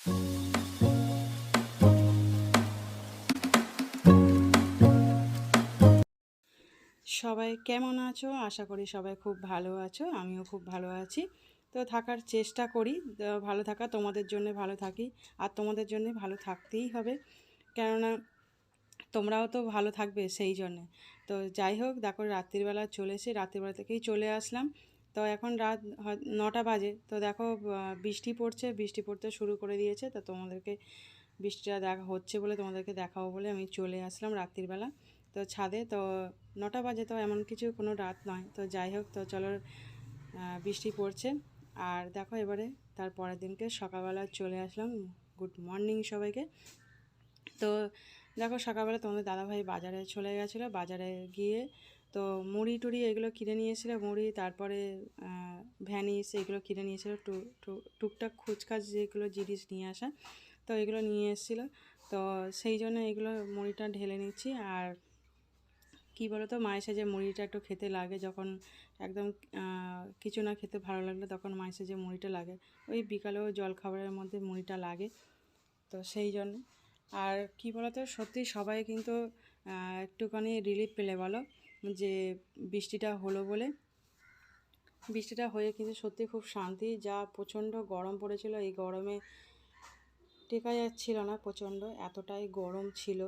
সবাই কেমন আছো? আশা করি সবাই খুব ভালো আছো, আমিও খুব ভালো আছি। তো থাকার চেষ্টা করি, ভালো থাকা, তোমাদের জন্য ভালো থাকি, আর তোমাদের জন্য ভালো থাকতেই হবে, কেননা তোমরাও তো ভালো থাকবে সেই জন্যে। তো যাই হোক, দেখো রাত্রিবেলা চলে এসে রাত্রিবেলা থেকেই চলে আসলাম। তো এখন রাত 9টা বাজে। তো দেখো বৃষ্টি পড়ছে, বৃষ্টি পড়তে শুরু করে দিয়েছে। তো তোমাদেরকে বৃষ্টিটা দেখা হচ্ছে বলে তোমাদেরকে দেখাবো বলে আমি চলে আসলাম রাত্রিবেলা। তো ছাদে তো 9টা বাজে, তো এমন কিছু কোনো রাত নয়। তো যাই হোক, তো চলো, বৃষ্টি পড়ছে। আর দেখো এবারে তার পরের দিনকে সকালবেলা চলে আসলাম। গুড মর্নিং সবাইকে। তো দেখো সকালবেলা তোমাদের দাদাভাই বাজারে চলে গেছিলো, বাজারে গিয়ে তো মুড়ি টুড়ি এগুলো কিনে নিয়ে এসেছিলো, মুড়ি, তারপরে ভ্যানিস এগুলো কিনে নিয়ে এসেছিলো, টুকটাক খুচখাচ যেগুলো জিনিস নিয়ে আসা, তো এগুলো নিয়ে এসেছিলো। তো সেই জন্য এগুলো মুড়িটা ঢেলে নিচ্ছি। আর কী বলো তো, মায়ের সাজে মুড়িটা একটু খেতে লাগে, যখন একদম কিছু না খেতে ভালো লাগলে তখন মায়ের সাজে মুড়িটা লাগে। ওই বিকালেও জলখাবারের মধ্যে মুড়িটা লাগে, তো সেই জন্য। আর কী বলো তো, সত্যি সবাই কিন্তু একটুখানি রিলিফ পেলে বলো, যে বৃষ্টিটা হলো বলে। বৃষ্টিটা হয়ে কিন্তু সত্যি খুব শান্তি। যা প্রচণ্ড গরম পড়েছিল, এই গরমে টেকা যাচ্ছিল না, প্রচণ্ড এতটাই গরম ছিল।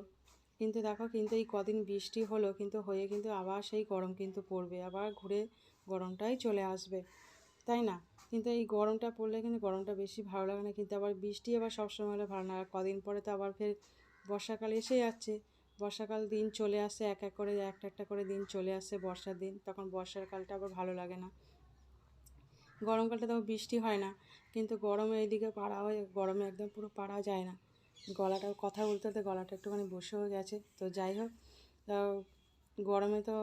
কিন্তু দেখো, কিন্তু এই কদিন বৃষ্টি হলো, কিন্তু হয়ে কিন্তু আবার সেই গরম কিন্তু পড়বে, আবার ঘুরে গরমটাই চলে আসবে, তাই না? কিন্তু এই গরমটা পড়লে কিন্তু গরমটা বেশি ভালো লাগে না, কিন্তু আবার বৃষ্টি আবার সবসময় হলে ভালো না। আর কদিন পরে তো আবার ফের বর্ষাকাল এসে যাচ্ছে, বর্ষাকাল দিন চলে আসছে, এক এক করে একটা একটা করে দিন চলে আসছে বর্ষার দিন, তখন বর্ষার কালটা আবার ভালো লাগে না। গরমকালটা তখন বৃষ্টি হয় না, কিন্তু গরমে এইদিকে পাড়া হয়ে গরমে একদম পুরো পারা যায় না। গলাটা কথা বলতে বলতে গলাটা একটুখানি বসেও গেছে। তো যাই হোক, গরমে তো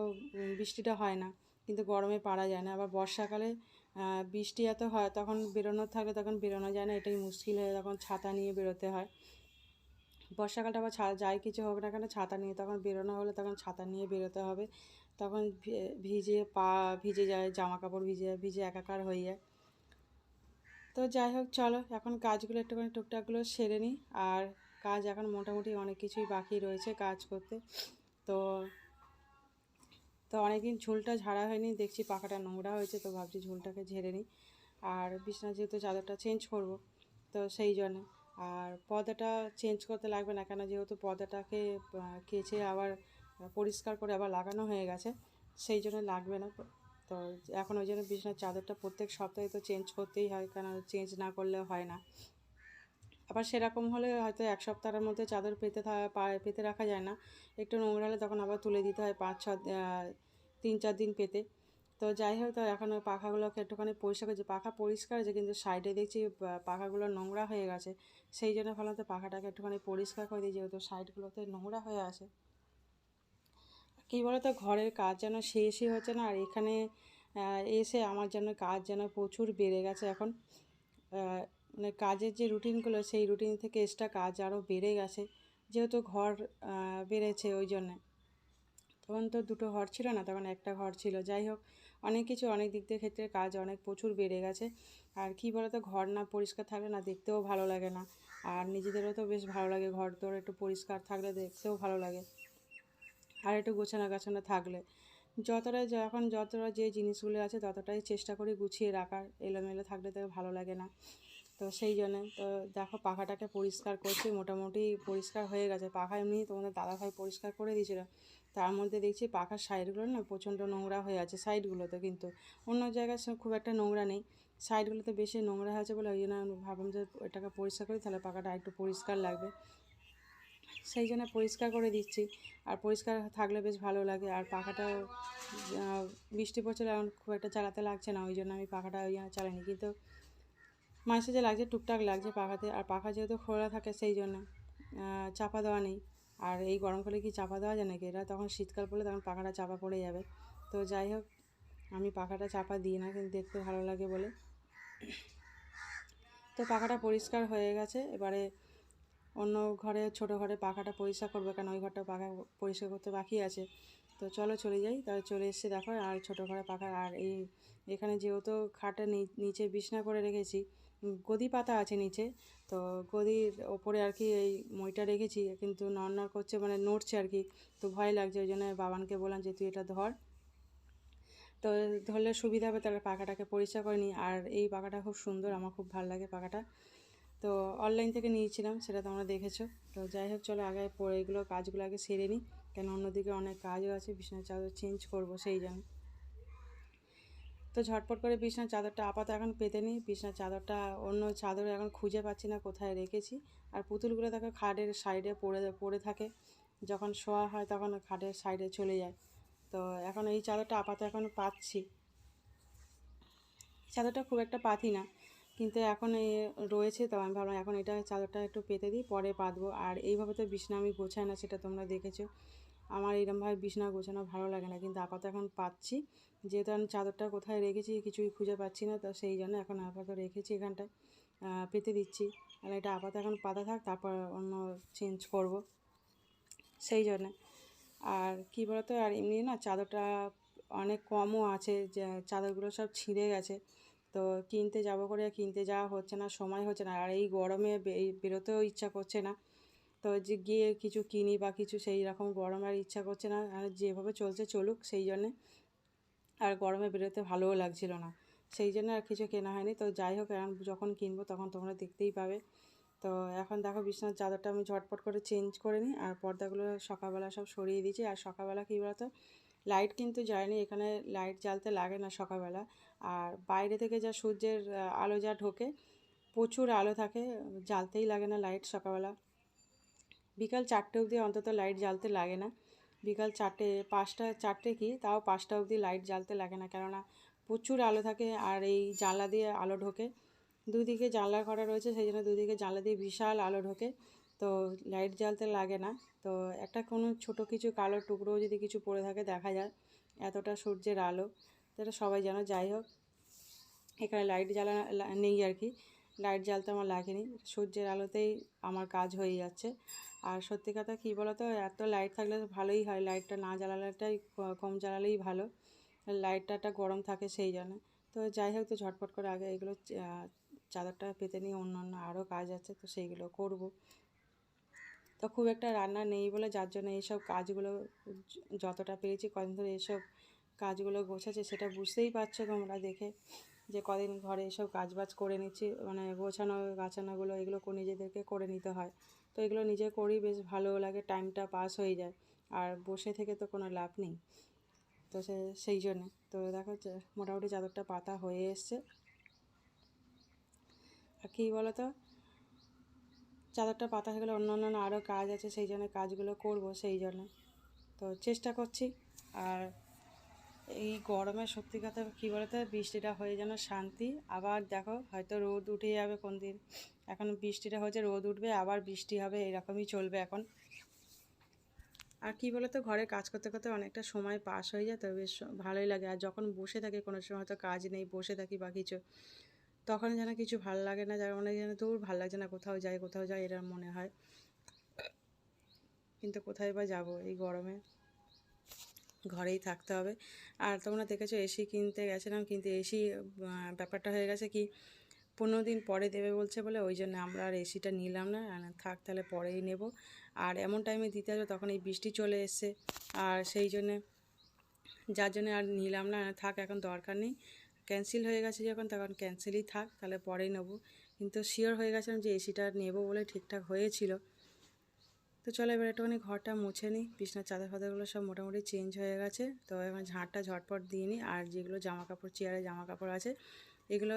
বৃষ্টিটা হয় না, কিন্তু গরমে পারা যায় না। আবার বর্ষাকালে বৃষ্টি এত হয়, তখন বেরোনোর থাকলে তখন বেরোনো যায় না, এটাই মুশকিল হয়ে, তখন ছাতা নিয়ে বেরোতে হয়। বর্ষাকালটা আবার যাই কিছু হোক না কেন, ছাতা নিয়ে তখন বেরোনো হলে তখন ছাতা নিয়ে বেরোতে হবে, তখন ভিজে পা ভিজে যায়, জামা কাপড় ভিজে ভিজে একাকার হয়ে যায়। তো যাই হোক, চলো এখন কাজগুলো একটুখানি টুকটাকগুলো সেরে নিই। আর কাজ এখন মোটামুটি অনেক কিছুই বাকি রয়েছে কাজ করতে। তো তো অনেকদিন ঝুলটা ঝাড়া হয়নি, দেখছি পাখাটা নোংরা হয়েছে, তো ভাবছি ঝুলটাকে ঝেড়ে নিই। আর বিছানা যেহেতু চাদরটা চেঞ্জ করব, তো সেই জন্য। আর পর্দাটা চেঞ্জ করতে লাগবে না, কেন যেহেতু পর্দাটাকে কেচে আবার পরিষ্কার করে আবার লাগানো হয়ে গেছে, সেই জন্য লাগবে না। তো এখন ওই জন্য বিছানার চাদরটা প্রত্যেক সপ্তাহে তো চেঞ্জ করতেই হয়, কেন চেঞ্জ না করলে হয় না। আবার সেরকম হলে হয়তো এক সপ্তাহের মধ্যে চাদর পেতে রাখা যায় না, একটু নোংরা হলে তখন আবার তুলে দিতে হয় 3-4 দিন পেতে। তো যাই হোক, তো এখন ওই পাখাগুলোকে একটুখানি পরিষ্কার করছি। পাখা পরিষ্কার আছে, কিন্তু সাইডে দেখছি পাখাগুলো নোংরা হয়ে গেছে, সেই জন্য ভাবলাম তো পাখাটাকে একটুখানি পরিষ্কার করে দিই, যেহেতু সাইডগুলোতে নোংরা হয়ে আছে। কী বলো তো, ঘরের কাজ যেন শেষই হচ্ছে না, আর এখানে এসে আমার যেন কাজ যেন প্রচুর বেড়ে গেছে এখন। মানে কাজের যে রুটিনগুলো, সেই রুটিন থেকে এক্সট্রা কাজ আরও বেড়ে গেছে, যেহেতু ঘর বেড়েছে ওই জন্যে। তখন তো দুটো ঘর ছিল না, তখন একটা ঘর ছিল। যাই হোক, অনেক কিছু অনেক দিক দিয়ে ক্ষেত্রে কাজ অনেক প্রচুর বেড়ে গেছে। আর কী বলো তো, ঘর না পরিষ্কার থাকলে না দেখতেও ভালো লাগে না, আর নিজেদেরও তো বেশ ভালো লাগে, ঘর তোর একটু পরিষ্কার থাকলে দেখতেও ভালো লাগে, আর একটু গোছানো গাছানো থাকলে। যতটা যে জিনিসগুলো আছে ততটাই চেষ্টা করি গুছিয়ে রাখার, এলোমেলো থাকলে তো ভালো লাগে না। তো সেই জন্যে তো দেখো, পাখাটাকে পরিষ্কার করছি, মোটামুটি পরিষ্কার হয়ে গেছে। পাখা এমনি তোমাদের দাদাভাই পরিষ্কার করে দিয়েছিলো, তার মধ্যে দেখছি পাখার সাইডগুলো না প্রচণ্ড নোংরা হয়ে আছে, সাইডগুলোতে, কিন্তু অন্য জায়গায় খুব একটা নোংরা নেই, সাইডগুলোতে বেশি নোংরা হয়েছে বলে ওই জন্য আমি ভাবলাম যে এটাকে পরিষ্কার করি, তাহলে পাখাটা একটু পরিষ্কার লাগবে, সেই জন্য পরিষ্কার করে দিচ্ছি। আর পরিষ্কার থাকলে বেশ ভালো লাগে। আর পাখাটা বৃষ্টি পড়ছিল, এখন খুব একটা চালাতে লাগছে না, ওই জন্য আমি পাখাটা ওই জন্য চালাইনি, কিন্তু মাঝে যে লাগছে, টুকটাক লাগছে পাখাতে। আর পাখা যেহেতু খোলা থাকে, সেই জন্য চাপা দেওয়া নেই। আর এই গরমকালে কি চাপা দেওয়া যায় নাকি? এটা তখন শীতকাল পড়লে তখন পাখাটা চাপা পড়ে যাবে। তো যাই হোক, আমি পাখাটা চাপা দিই না, কিন্তু দেখতে ভালো লাগে বলে। তো পাখাটা পরিষ্কার হয়ে গেছে, এবারে অন্য ঘরে, ছোটো ঘরে পাখাটা পরিষ্কার করবো, কারণ ওই ঘরটা পাখা পরিষ্কার করতে বাকি আছে। তো চলো চলে যাই, তাহলে চলে এসেছি দেখো। আর ছোটো ঘরে পাখা, আর এখানে যেহেতু খাটের নিচে বিছনা করে রেখেছি, গদি পাতা আছে নিচে, তো গদির ওপরে আর কি এই মইটা রেখেছি, কিন্তু নড় করছে, মানে নড়ছে আর কি, তো ভয় লাগছে। ওই জন্য বাবানকে বললাম যে তুই এটা ধর, তো ধরলে সুবিধা হবে, তাহলে পাখাটাকে পরিষ্কার করে নিই। আর এই পাখাটা খুব সুন্দর, আমার খুব ভালো লাগে পাখাটা, তো অনলাইন থেকে নিয়েছিলাম, সেটা তোমরা দেখেছো। তো যাই হোক, চলো আগে পরে এগুলো কাজগুলো আগে সেরে নিই, কেন অন্যদিকে অনেক কাজও আছে, বিছানার চাদর চেঞ্জ করবো সেই জন্য। তো ঝটপট করে বিছানার চাদরটা আপাতত এখন পেতে নিই। বিছানার চাদরটা অন্য চাদর এখন খুঁজে পাচ্ছি না কোথায় রেখেছি। আর পুতুলগুলো দেখো খাটের সাইডে পড়ে থাকে, যখন শোয়া হয় তখন খাটের সাইডে চলে যায়। তো এখন এই চাদরটা আপাতত এখন পাচ্ছি, চাদরটা খুব একটা পাতি না, কিন্তু এখন এই রয়েছে, তো আমি ভাবলাম এখন এটা চাদরটা একটু পেতে দিই, পরে পাতবো। আর এইভাবে তো বিছানা আমি গোছাই না, সেটা তোমরা দেখেছো। আমার এরকমভাবে বিছানা গোছানো ভালো লাগে না, কিন্তু আপাতত এখন পাচ্ছি, যেহেতু আমি চাদরটা কোথায় রেখেছি কিছুই খুঁজে পাচ্ছি না, তো সেই জন্য এখন আপাতত রেখেছি এখানটায়, পেতে দিচ্ছি। আর এটা আপাতত এখন পাতা থাক, তারপর অন্য চেঞ্জ করব সেই জন্যে। আর কী বলতো, আর এমনি না চাদরটা অনেক কমও আছে, যে চাদরগুলো সব ছিঁড়ে গেছে, তো কিনতে যাব করে কিনতে যাওয়া হচ্ছে না, সময় হচ্ছে না, আর এই গরমে বেরোতেও ইচ্ছা করছে না, তো যে গিয়ে কিছু কিনি বা কিছু সেই রকম গরম আর ইচ্ছা করছে না, আর যেভাবে চলছে চলুক সেই জন্যে। আর গরমে বেরোতে ভালোও লাগছিল না, সেই জন্য আর কিছু কেনা হয়নি। তো যাই হোক, এখন যখন কিনবো তখন তোমরা দেখতেই পাবে। তো এখন দেখো বিছানার চাদরটা আমি ঝটপট করে চেঞ্জ করে নিই, আর পর্দাগুলো সকালবেলা সব সরিয়ে দিয়েছি। আর সকালবেলা কী বলতো, লাইট কিন্তু যায়নি, এখানে লাইট জ্বালতে লাগে না সকালবেলা। আর বাইরে থেকে যা সূর্যের আলো যা ঢোকে, প্রচুর আলো থাকে, জ্বালতেই লাগে না লাইট সকালবেলা। বিকাল 4টে অবধি অন্তত লাইট জ্বালতে লাগে না, বিকাল 4টে 5টা 4টে কি তাও 5টা অবধি লাইট জ্বালতে লাগে না, কেননা প্রচুর আলো থাকে আর এই জানলা দিয়ে আলো ঢোকে। দুদিকে জানলা করা রয়েছে, সেই জন্য দুদিকে জানলা দিয়ে বিশাল আলো ঢোকে, তো লাইট জ্বালতে লাগে না। তো একটা কোনো ছোটো কিছু কালো টুকরো যদি কিছু পড়ে থাকে দেখা যায়, এতটা সূর্যের আলো, সেটা সবাই জানো। যাই হোক, এখানে লাইট জ্বালা নেই আর কি, লাইট জ্বালতে আমার লাগেনি, সূর্যের আলোতেই আমার কাজ হয়ে যাচ্ছে। আর সত্যি কথা কী বলো তো, এত লাইট থাকলে ভালোই হয়, লাইটটা না জ্বালালেটাই কম জ্বালালেই ভালো, লাইটটা গরম থাকে সেই জন্য। তো যাই হোক, তো ঝটপট করে আগে এগুলো চাদরটা পেতে নিয়ে অন্য আরও কাজ আছে, তো সেইগুলো করব। তো খুব একটা রান্না নেই বলে যার জন্য এইসব কাজগুলো যতটা পেরেছি কদিন ধরে এইসব কাজগুলো গোছাচ্ছে, সেটা বুঝতেই পারছো তোমরা দেখে, যে কদিন ঘরে এসব কাজবাজ করে নিচ্ছি, মানে গোছানো গাছানোগুলো এগুলো নিজেদেরকে করে নিতে হয়। তো এগুলো নিজে করি, বেশ ভালোও লাগে, টাইমটা পাস হয়ে যায়, আর বসে থেকে তো কোনো লাভ নেই। তো সেই জন্যে তো দেখো মোটামুটি চাদরটা পাতা হয়ে এসছে। আর কী বলো তো, চাদরটা পাতা হয়ে গেলে অন্য আরও কাজ আছে, সেই জন্য কাজগুলো করব সেই জন্য, তো চেষ্টা করছি। আর এই গরমে সত্যি কথা কী বলতো, বৃষ্টিটা হয়ে যেন শান্তি। আবার দেখো হয়তো রোদ উঠে যাবে কোন দিন, এখন বৃষ্টিটা হচ্ছে, রোদ উঠবে আবার বৃষ্টি হবে, এরকমই চলবে এখন। আর কী বলতো, ঘরে কাজ করতে করতে অনেকটা সময় পাস হয়ে যায়, তো বেশ ভালোই লাগে। আর যখন বসে থাকি, কোনো সময় হয়তো কাজ নেই, বসে থাকি বা কিছু, তখন যেন কিছু ভালো লাগে না, যার মানে যেন দূর ভালো লাগছে না, কোথাও যাই এরকম মনে হয়, কিন্তু কোথায় বা যাব এই গরমে, ঘরেই থাকতে হবে। আর তোমরা দেখেছো এসি কিনতে গেছিলাম, কিন্তু এসি ব্যাপারটা হয়ে গেছে কি, 15 দিন পরে দেবে বলছে বলে, ওই জন্য আমরা আর এসিটা নিলাম না, থাক তাহলে পরেই নেব। আর এমন টাইমে দিতে হবে তখন এই বৃষ্টি চলে এসছে, আর সেই জন্যে যার জন্য আর নিলাম না, থাক এখন দরকার নেই, ক্যান্সেল হয়ে গেছে যখন তখন ক্যান্সেলই থাক, তাহলে পরেই নেবো। কিন্তু শিওর হয়ে গেছিলাম যে এসিটা নেবো বলে, ঠিকঠাক হয়েছিল। তো চলো এবার একটুখানি ঘরটা মুছে নিই, বিছনার চাদর ফাদরগুলো সব মোটামুটি চেঞ্জ হয়ে গেছে, তো এখন ঝাঁটটা ঝটপট দিয়ে নিই। আর যেগুলো জামা কাপড়, চেয়ারে জামা কাপড় আছে, এগুলো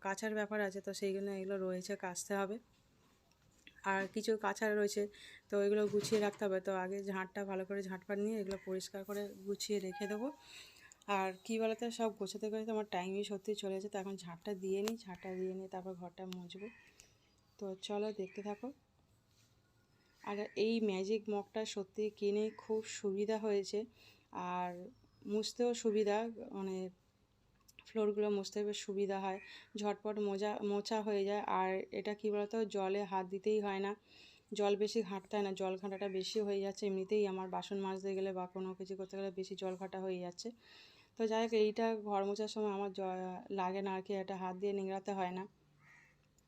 কাচার ব্যাপার আছে, তো সেই জন্য এগুলো রয়েছে, কাচতে হবে। আর কিছু কাচার রয়েছে, তো এগুলো গুছিয়ে রাখতে হবে, তো আগে ঝাঁটটা ভালো করে ঝাঁটপাট নিয়ে এগুলো পরিষ্কার করে গুছিয়ে রেখে দেবো। আর কী বলতো, সব গোছাতে গোছাতে আমার টাইমই সত্যি চলে গেছে, তো এখন ঝাঁটটা দিয়ে নিই, ঝাঁটটা দিয়ে নিয়ে তারপর ঘরটা মুছবো। তো চলো দেখতে থাকো। আর এই ম্যাজিক মগটা সত্যি কিনে খুব সুবিধা হয়েছে, আর মুছতেও সুবিধা, মানে ফ্লোরগুলো মুছতে বেশ সুবিধা হয়, ঝটপট মোছা হয়ে যায়। আর এটা কী বলতো, জলে হাত দিতেই হয় না, জল বেশি ঘাঁটতে হয় না, জল ঘাঁটাটা বেশি হয়ে যাচ্ছে এমনিতেই, আমার বাসন মাজতে গেলে বা কোনো কিছু করতে গেলে বেশি জল ঘাঁটা হয়ে যাচ্ছে। তো যাই হোক, এইটা ঘর মোছার সময় আমার লাগে না আর কি, এটা হাত দিয়ে নিংড়াতে হয় না,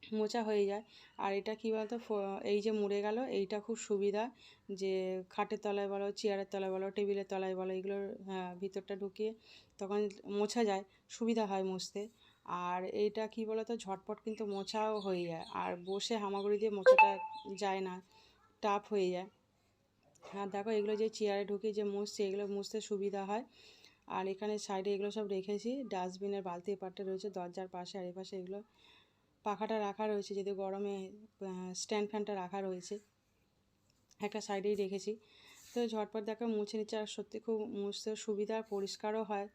মোচা হয়ে যায়। আর এটা কী বলতো, এই যে মুড়ে গেল, এইটা খুব সুবিধা, যে খাটের তলায় বলো, চেয়ারের তলায় বলো, টেবিলের তলায় বলো, এগুলোর ভিতরটা ঢুকিয়ে তখন মোছা যায়, সুবিধা হয় মুছতে। আর এইটা কী বলো তো, ঝটপট কিন্তু মোছাও হয়ে যায়, আর বসে হামাগুড়ি দিয়ে মোছাটা যায় না, টাফ হয়ে যায়। আর দেখো এগুলো যে চেয়ারে ঢুকিয়ে যে মুছছি, এগুলো মুছতে সুবিধা হয়। আর এখানে সাইডে এগুলো সব রেখেছি, ডাস্টবিনের বালতি এপাটে রয়েছে, দরজার পাশে, আর এপাশে এগুলো পাখাটা রাখা রয়েছে, যদি গরমে স্ট্যান্ড ফ্যানটা রাখা রয়েছে, একটা সাইডেই রেখেছি। তো ঝটপট দেখো মুছে নিচ্ছে, আর সত্যি খুব মুছতে সুবিধা, পরিষ্কারও হয়।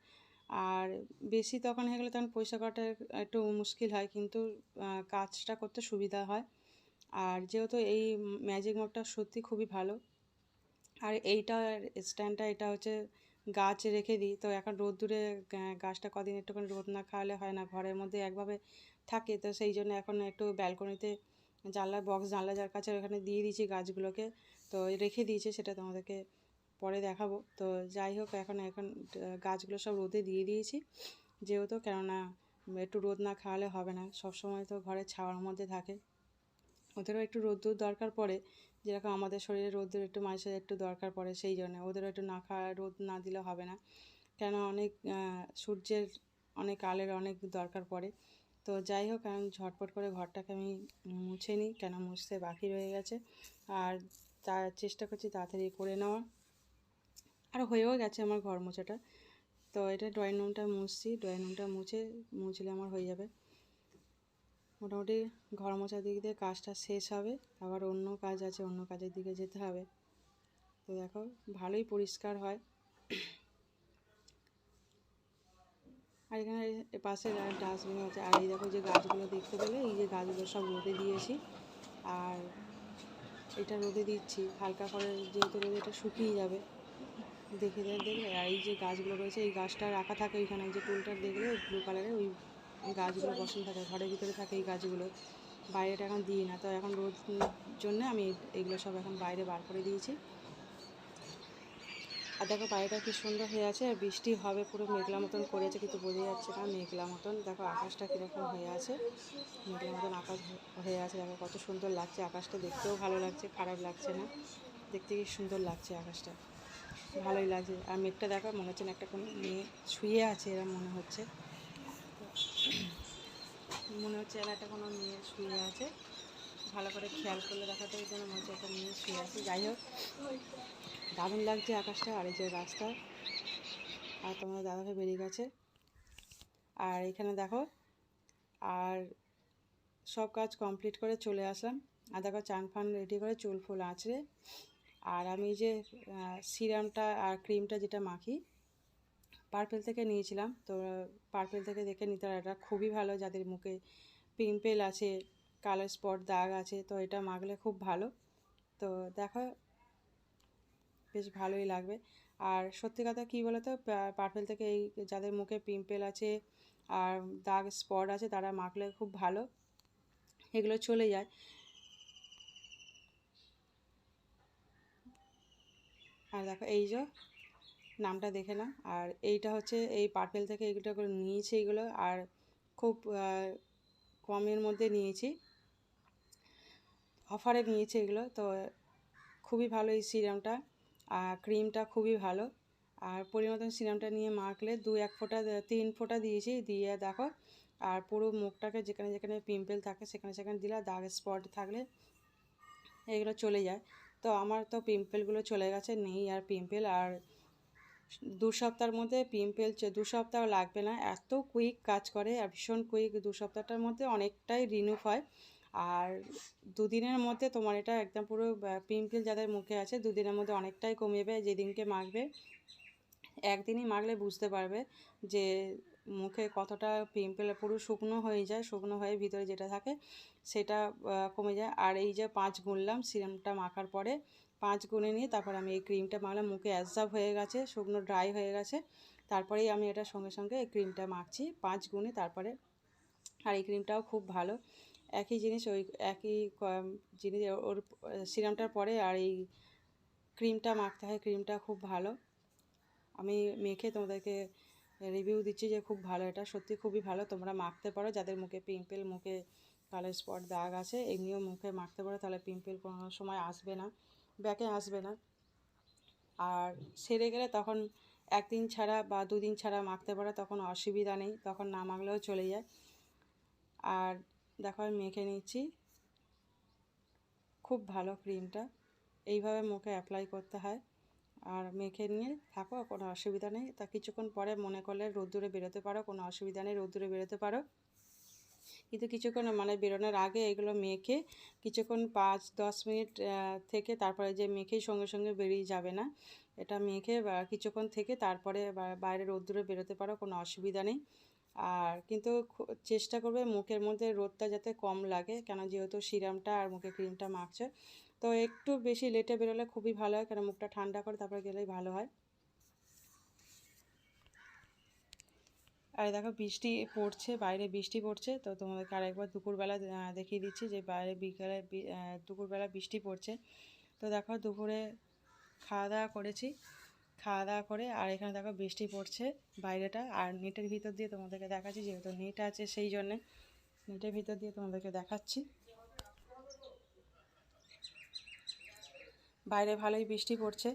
আর বেশি তখন হয়ে গেলে তখন পয়সা করাটা একটু মুশকিল হয়, কিন্তু কাজটা করতে সুবিধা হয়। আর যেহেতু এই ম্যাজিক মপটা সত্যি খুবই ভালো। আর এইটা স্ট্যান্ডটা, এটা হচ্ছে গাছ রেখে দিই, তো এখন রোদ্দুরে গাছটা কদিন একটুখানি রোদ না খাওয়ালে হয় না, ঘরের মধ্যে একভাবে থাকে, তো সেই জন্য এখন একটু ব্যালকনিতে জানলা যার কাছে ওখানে দিয়ে দিয়েছি গাছগুলোকে, তো রেখে দিয়েছি, সেটা তোমাদেরকে পরে দেখাবো। তো যাই হোক, এখন গাছগুলো সব রোদে দিয়ে দিয়েছি, যেহেতু কেননা একটু রোদ না খাওয়ালে হবে না, সবসময় তো ঘরের ছাওয়ার মধ্যে থাকে, ওদেরও একটু রোদ্দুর দরকার পড়ে, যেরকম আমাদের শরীরে রোদ্দুর একটু মাঝে একটু দরকার পড়ে, সেই জন্য ওদেরও একটু না খাওয়া, রোদ না দিলে হবে না, কেন অনেক সূর্যের অনেক আলোর অনেক দরকার পড়ে। তো যাই হোক, এখন ঝটপট করে ঘরটাকে আমি মুছে নিই, কেন মুছতে বাকি রয়ে গেছে, আর তার চেষ্টা করছি তাড়াতাড়ি করে নেওয়ার, আর হয়েও গেছে আমার ঘর মোছাটা। তো এটা ড্রয়িং রুমটা মুছছি, ড্রয়িং রুমটা মুছলে আমার হয়ে যাবে মোটামুটি, ঘর মোছার দিক দিয়ে কাজটা শেষ হবে, আবার অন্য কাজ আছে, অন্য কাজের দিকে যেতে হবে। তো দেখো ভালোই পরিষ্কার হয়। আর এখানে পাশে ডাস্টবিন আছে, আর এই দেখো যে গাছগুলো দেখতে পেলে, এই যে গাছগুলো সব রোদে দিয়েছি, আর এটা রোদে দিচ্ছি হালকা করে, যেহেতু রোদে এটা শুকিয়ে যাবে, দেখবে। আর এই যে গাছগুলো রয়েছে, এই গাছটা রাখা থাকে ওইখানে, যে টুলটা দেখলে ব্লু কালারের, ওই গাছগুলো বসানো থাকে, ঘরের ভিতরে থাকে এই গাছগুলো, বাইরেটা এখন দিই না, তো এখন রোদ জন্য আমি এগুলো সব এখন বাইরে বার করে দিয়েছি। আর দেখো বাইরেটা কি সুন্দর হয়ে আছে, আর বৃষ্টি হবে পুরো মেঘলা মতন করেছে, কিন্তু বোঝা যাচ্ছে না মেঘলা মতন, দেখো আকাশটা কীরকম হয়ে আছে, মেঘলা মতন আকাশ হয়ে আছে, দেখো কত সুন্দর লাগছে আকাশটা, দেখতেও ভালো লাগছে, খারাপ লাগছে না, দেখতে কি সুন্দর লাগছে আকাশটা, ভালোই লাগছে। আর মেঘটা দেখো মনে হচ্ছে না একটা কোনো মেয়ে শুয়ে আছে, এরকম মনে হচ্ছে এরা একটা কোনো মেয়ে শুয়ে আছে, ভালো করে খেয়াল করলে দেখাতে যেন মনে হচ্ছে একটা মেয়ে শুয়ে আছে। যাই হোক, দারুণ লাগছে আকাশটা। আর এই যে রাস্তা, আর তোমার দাদাভাই বেরিয়ে গেছে, আর এখানে দেখো, আর সব কাজ কমপ্লিট করে চলে আসলাম, আর দেখো চান ফান রেডি করে চুল ফুল আঁচড়ে, আর আমি যে সিরামটা আর ক্রিমটা যেটা মাখি, পার্পেল থেকে নিয়েছিলাম, তো পার্পেল থেকে দেখে নিতে হয়, এটা খুবই ভালো যাদের মুখে পিম্পল আছে, কালো স্পট দাগ আছে, তো এটা মাখলে খুব ভালো। তো দেখো বেশ ভালোই লাগবে। আর সত্যি কথা কী বলো তো, পার্পেল থেকে এই যাদের মুখে পিম্পল আছে আর দাগ স্পট আছে, তারা মাখলে খুব ভালো, এগুলো চলে যায়। আর দেখো এই যে নামটা দেখে নাও, আর এইটা হচ্ছে এই পার্পেল থেকে এইগুলো করে নিয়েছি, এইগুলো আর খুব কমের মধ্যে নিয়েছি, অফারে নিয়েছি এগুলো, তো খুবই ভালো এই সিরামটা, আর ক্রিমটা খুবই ভালো। আর পরিমতন সিরামটা নিয়ে মাখলে 2-1 ফোঁটা 3 ফোঁটা দিয়েছি, দিয়ে দেখো, আর পুরো মুখটাকে যেখানে যেখানে পিম্পল থাকে সেখানে সেখানে দিলে, দাগ স্পট থাকলে এগুলো চলে যায়। তো আমার তো পিম্পলগুলো চলে গেছে, নেই আর পিম্পল, আর 2 সপ্তাহের মধ্যে পিম্পল, 2 সপ্তাহ লাগবে না, এত কুইক কাজ করে, আর ভীষণ কুইক, 2 সপ্তাহটার মধ্যে অনেকটাই রিমুভ হয়। আর 2 দিনের মধ্যে তোমার এটা একদম পুরো পিম্পল যাদের মুখে আছে 2 দিনের মধ্যে অনেকটাই কমে যাবে, যেদিনকে মাখবে, একদিনই মাখলে বুঝতে পারবে যে মুখে কতটা পিম্পল পুরো শুকনো হয়ে যায়, শুকনো হয়ে ভিতরে যেটা থাকে সেটা কমে যায়। আর এই যে 5 গুনলাম সিরামটা মাখার পরে, 5 গুনে নিয়ে তারপর আমি এই ক্রিমটা মাখলাম, মুখে অ্যাবজর্ব হয়ে গেছে, শুকনো ড্রাই হয়ে গেছে, তারপরেই আমি এটা সঙ্গে সঙ্গে এই ক্রিমটা মাখছি 5 গুনে তারপরে। আর এই ক্রিমটাও খুব ভালো, একই জিনিস, ওই একই জিনিস ওর সিরামটার পরে আর এই ক্রিমটা মাখতে হয়, ক্রিমটা খুব ভালো, আমি মেখে তোমাদেরকে রিভিউ দিচ্ছি যে খুব ভালো, এটা সত্যি খুবই ভালো, তোমরা মাখতে পারো যাদের মুখে পিম্পল, মুখে কালো স্পট দাগ আছে, এমনিও মুখে মাখতে পারো, তাহলে পিম্পল কোনো সময় আসবে না, ব্যাকে আসবে না। আর সেরে গেলে তখন একদিন ছাড়া বা দুদিন ছাড়া মাখতে পারো, তখন অসুবিধা নেই, তখন না মাখলেও চলে যায়। আর দেখো আমি মেখে নিচ্ছি, খুব ভালো ক্রিমটা, এইভাবে মুখে অ্যাপ্লাই করতে হয়। আর মেখে নিয়ে থাকো, কোনো অসুবিধা নেই। তা কিছুক্ষণ পরে মনে করলে রোদ্দুরে বেরোতে পারো, কোনো অসুবিধা নেই, রোদ্দুরে বেরোতে পারো। কিন্তু কিছুক্ষণ মানে বেরোনোর আগে এগুলো মেখে কিছুক্ষণ 5-10 মিনিট থেকে তারপরে যে মেখেই সঙ্গে সঙ্গে বেরিয়ে যাবে না, এটা মেখে কিছুক্ষণ থেকে তারপরে বাইরে রোদ্দুরে বেরোতে পারো, কোনো অসুবিধা নেই। আর কিন্তু চেষ্টা করবে মুখের মধ্যে রোদটা যাতে কম লাগে, কেন যেহেতু সিরামটা আর মুখে ক্রিমটা মাখছে, তো একটু বেশি লেটে বেরোলে খুবই ভালো হয়, কেন মুখটা ঠান্ডা করে তারপরে গেলেই ভালো হয়। আর দেখো বৃষ্টি পড়ছে, বাইরে বৃষ্টি পড়ছে, তো তোমাদেরকে আরেকবার দুপুরবেলা দেখিয়ে দিচ্ছি যে বাইরে বিকালে দুপুরবেলা বৃষ্টি পড়ছে। তো দেখো দুপুরে খাওয়া দাওয়া করেছি, খাওয়া দাওয়া করে আর এখানে দেখো বৃষ্টি পড়ছে বাইরেটা, আর নেটের ভিতর দিয়ে তোমাদেরকে দেখাচ্ছি, যেহেতু নেট আছে সেই জন্যে নেটের ভিতর দিয়ে তোমাদেরকে দেখাচ্ছি। বাইরে ভালোই বৃষ্টি পড়ছে,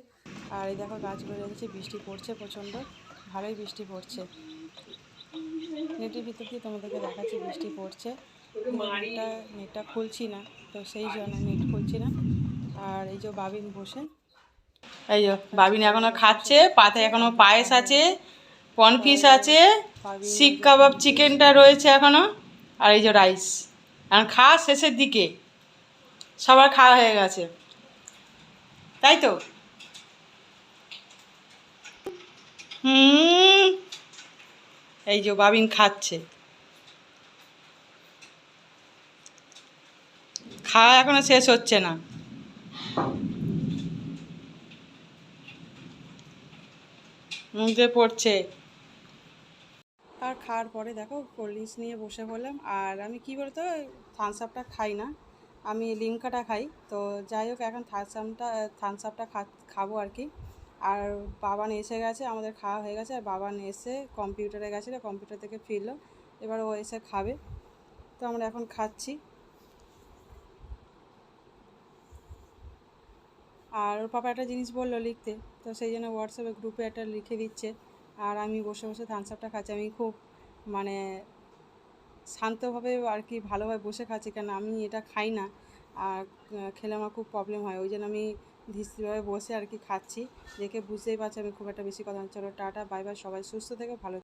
আর এই দেখো গাছগুলো রেখেছি, বৃষ্টি পড়ছে প্রচণ্ড, ভালোই বৃষ্টি পড়ছে। নেটের ভিতর দিয়ে তোমাদেরকে দেখাচ্ছি বৃষ্টি পড়ছে, নেটটা খুলছি না, তো সেই জন্য নেট খুলছি না। আর এই যে বাবিন বসে, এই যে বাবিন এখনো খাচ্ছে, পাতে এখনো পায়েস আছে, কর্নফিশ আছে, শিক কাবাব চিকেনটা রয়েছে এখনো, আর এই যে রাইস। আর খাওয়া শেষের দিকে, সবার খাওয়া হয়ে গেছে, তাই তো। এই যে বাবিন খাচ্ছে, খাওয়া এখনো শেষ হচ্ছে না, মুখে পড়ছে। আর খাওয়ার পরে দেখো কোল্ড ড্রিঙ্কস নিয়ে বসে পড়লাম। আর আমি কী বলতো থামস আপটা খাই না, আমি লিমকাটা খাই। তো যাই হোক এখন থামস আপটা খাবো আর কি। আর বাবান এসে গেছে, আমাদের খাওয়া হয়ে গেছে, আর বাবান এসে কম্পিউটারে গেছিলো, কম্পিউটার থেকে ফিরলো, এবার ও এসে খাবে, তো আমরা এখন খাচ্ছি। আর ওর পাপা একটা জিনিস বললো লিখতে, তো সেই জন্য হোয়াটসঅ্যাপে গ্রুপে একটা লিখে দিচ্ছে, আর আমি বসে বসে থামস আপটা খাচ্ছি। আমি খুব মানে শান্তভাবে আর কি ভালোভাবে বসে খাচ্ছি, কেন আমি এটা খাই না, আর খেলে আমার খুব প্রবলেম হয়, ওই জন্য আমি ধীরস্থিরভাবে বসে আর কি খাচ্ছি। দেখে বুঝতেই পারছি আমি খুব একটা বেশি কথা। চলো টাটা, বাই বাই, সবাই সুস্থ থেকে ভালো।